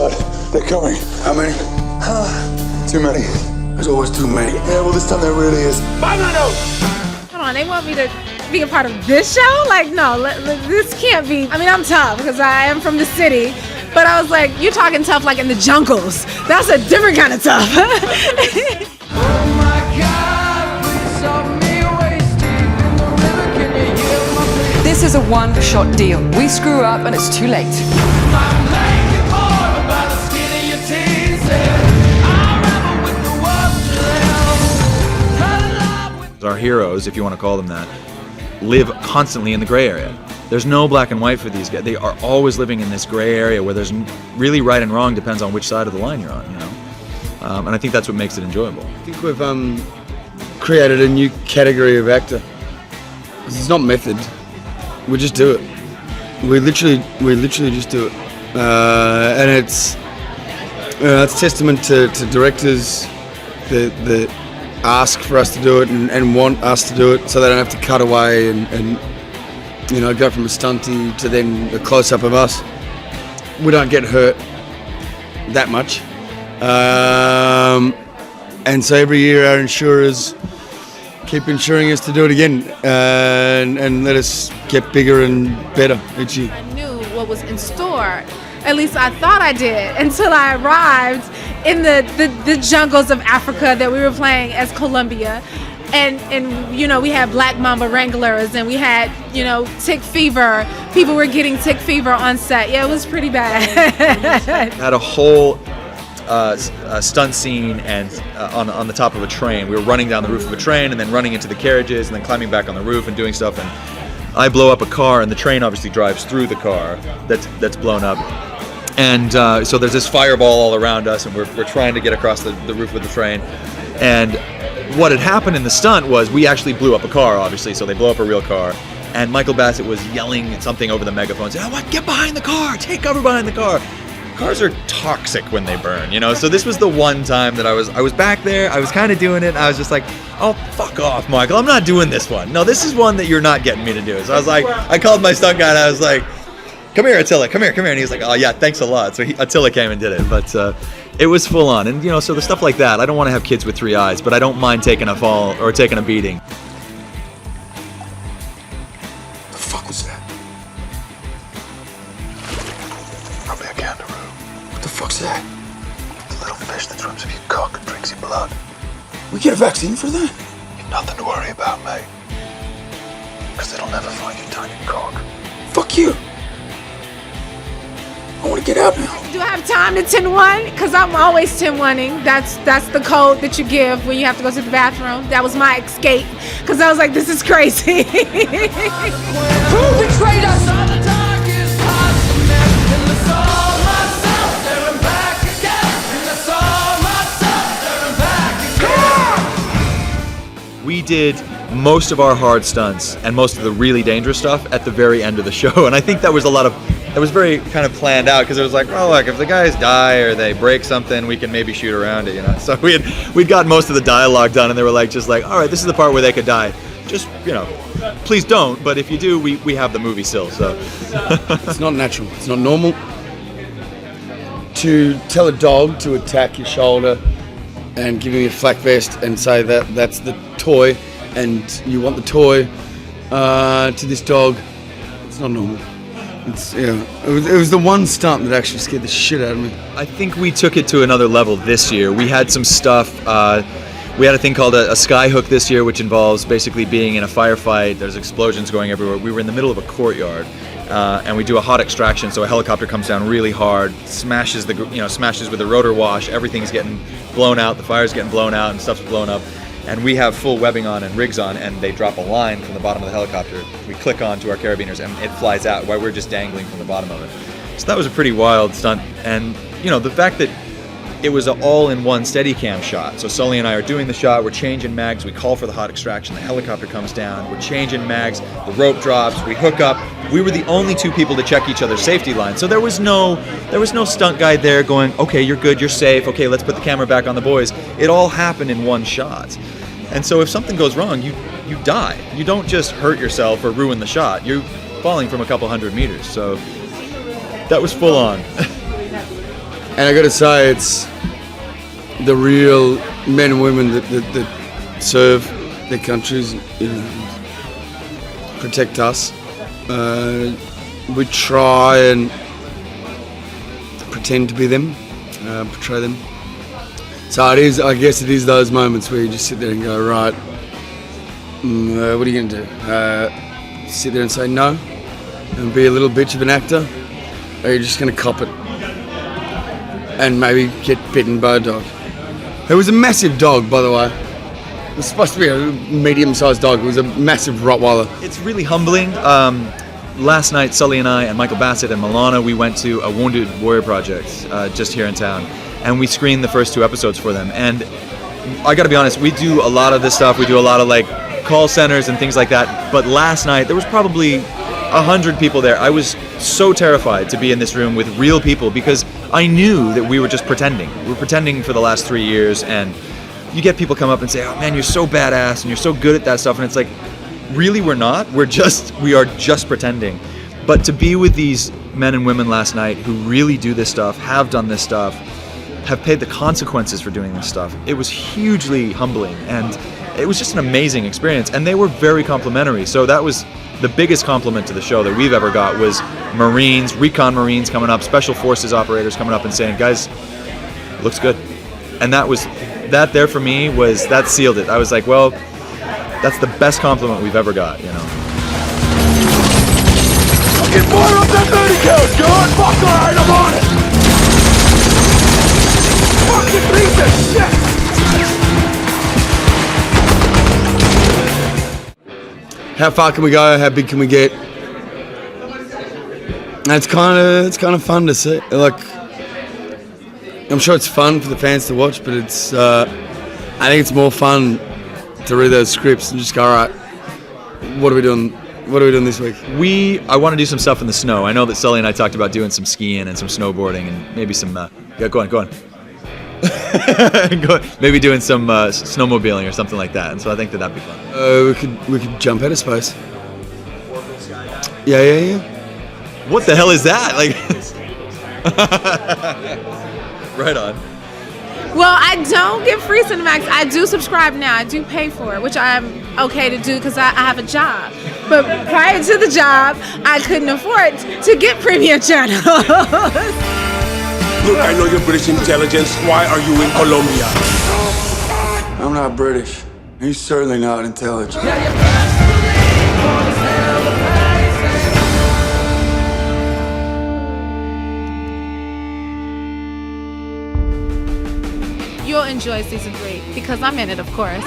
God, they're coming. How many? Too many. There's always too many. Yeah, well, this time there really is. Hold on, they want me to be a part of this show? Like, no, this can't be. I mean, I'm tough because I am from the city, but I was like, you're talking tough like in the jungles. That's a different kind of tough. This is a one-shot deal. We screw up and it's too late. Our heroes, if you want to call them that, live constantly in the gray area. There's no black and white for these guys. They are always living in this gray area where there's really right and wrong depends on which side of the line you're on, you know? And I think that's what makes it enjoyable. I think we've created a new category of actor. It's not method. We just do it. We literally just do it. And it's testament to directors that ask for us to do it and want us to do it, so they don't have to cut away and you know, go from a stunty to then a close-up of us. We don't get hurt that much. And so every year our insurers keep insuring us to do it again and let us get bigger and better each year. I knew what was in store. At least I thought I did, until I arrived in the jungles of Africa that we were playing as Colombia. And you know, we had black mamba wranglers and we had, you know, tick fever. People were getting tick fever on set. Yeah, it was pretty bad. Had a whole stunt scene and on the top of a train. We were running down the roof of a train and then running into the carriages and then climbing back on the roof and doing stuff. And I blow up a car and the train obviously drives through the car that's blown up. And so there's this fireball all around us and we're trying to get across the roof of the train. And what had happened in the stunt was we actually blew up a car, obviously, so they blow up a real car. And Michael Bassett was yelling something over the megaphone, saying, "Oh, what? Get behind the car! Take cover behind the car!" Cars are toxic when they burn, you know? So this was the one time that I was back there, I was kind of doing it, and I was just like, oh, fuck off, Michael, I'm not doing this one. No, this is one that you're not getting me to do. So I was like, I called my stunt guy and I was like, come here, Attila, come here. And he was like, oh yeah, thanks a lot. So Attila came and did it, but it was full on. And you know, so the stuff like that, I don't want to have kids with 3 eyes, but I don't mind taking a fall or taking a beating. The fuck was that? Probably a kangaroo. What the fuck's that? The little fish that swims with your cock and drinks your blood. We get a vaccine for that? You've nothing to worry about, mate. Because it'll never find your tiny cock. Fuck you. I want to get out now. Do I have time to 10-1? Because I'm always 10-1ing. That's the code that you give when you have to go to the bathroom. That was my escape. Because I was like, this is crazy. Who betrayed us? We did most of our hard stunts and most of the really dangerous stuff at the very end of the show, and I think that was very kind of planned out because it was like, oh look, if the guys die or they break something, we can maybe shoot around it, you know. So we'd got most of the dialogue done, and they were like, just like, all right, this is the part where they could die. Just, you know, please don't. But if you do, we have the movie still. So it's not natural. It's not normal to tell a dog to attack your shoulder and give him a flak vest and say that that's the toy and you want the toy to this dog. It's not normal. It's, you know, it was the one stunt that actually scared the shit out of me. I think we took it to another level this year. We had some stuff. We had a thing called a sky hook this year, which involves basically being in a firefight. There's explosions going everywhere. We were in the middle of a courtyard, and we do a hot extraction. So a helicopter comes down really hard, smashes with the rotor wash. Everything's getting blown out. The fire's getting blown out, and stuff's blown up. And we have full webbing on and rigs on, and they drop a line from the bottom of the helicopter. We click on to our carabiners, and it flies out while we're just dangling from the bottom of it. So that was a pretty wild stunt. And you know, the fact that it was an all-in-one Steadicam shot. So Sully and I are doing the shot, we're changing mags, we call for the hot extraction, the helicopter comes down, we're changing mags, the rope drops, we hook up. We were the only two people to check each other's safety lines. So there was no stunt guy there going, okay, you're good, you're safe, okay, let's put the camera back on the boys. It all happened in one shot. And so if something goes wrong, you die. You don't just hurt yourself or ruin the shot. You're falling from a couple hundred meters. So that was full on. And I got to say, it's the real men and women that serve their countries, protect us. We try and pretend to be them, portray them. So it is. I guess it is those moments where you just sit there and go, right, what are you going to do? Sit there and say no and be a little bitch of an actor? Or are you just going to cop it and maybe get bitten by a dog? It was a massive dog, by the way. It was supposed to be a medium-sized dog. It was a massive Rottweiler. It's really humbling. Last night, Sully and I and Michael Bassett and Milauna, we went to a Wounded Warrior project just here in town, and we screened the first 2 episodes for them. And I got to be honest, we do a lot of this stuff. We do a lot of like call centers and things like that. But last night, there was probably 100 people there. I was so terrified to be in this room with real people because I knew that we were just pretending. We were pretending for the last 3 years, and you get people come up and say, "Oh man, you're so badass and you're so good at that stuff," and it's like, really, we're not. We are just pretending. But to be with these men and women last night who really do this stuff, have done this stuff, have paid the consequences for doing this stuff, it was hugely humbling, and it was just an amazing experience. And they were very complimentary. So that was the biggest compliment to the show that we've ever got, was Marines, recon Marines coming up, Special Forces operators coming up and saying, "Guys, looks good." And that there for me was, that sealed it. I was like, well, that's the best compliment we've ever got, you know. Fucking fire up that 30 count, John! Fuck alright, I'm on it! Fucking piece of shit! How far can we go? How big can we get? And it's kind of fun to see. Like, I'm sure it's fun for the fans to watch, but it's I think it's more fun to read those scripts and just go, all right, what are we doing? What are we doing this week? I want to do some stuff in the snow. I know that Sully and I talked about doing some skiing and some snowboarding and maybe some. Yeah, go on. Maybe doing some snowmobiling or something like that. And so I think that'd be fun. We could jump out of space. Yeah. What the hell is that? Like, right on. Well, I don't get free Cinemax. I do subscribe now. I do pay for it, which I'm okay to do because I have a job. But prior to the job, I couldn't afford to get premium channels. Look, I know you're British intelligence. Why are you in Colombia? I'm not British. He's certainly not intelligent. You'll enjoy season 3 because I'm in it, of course.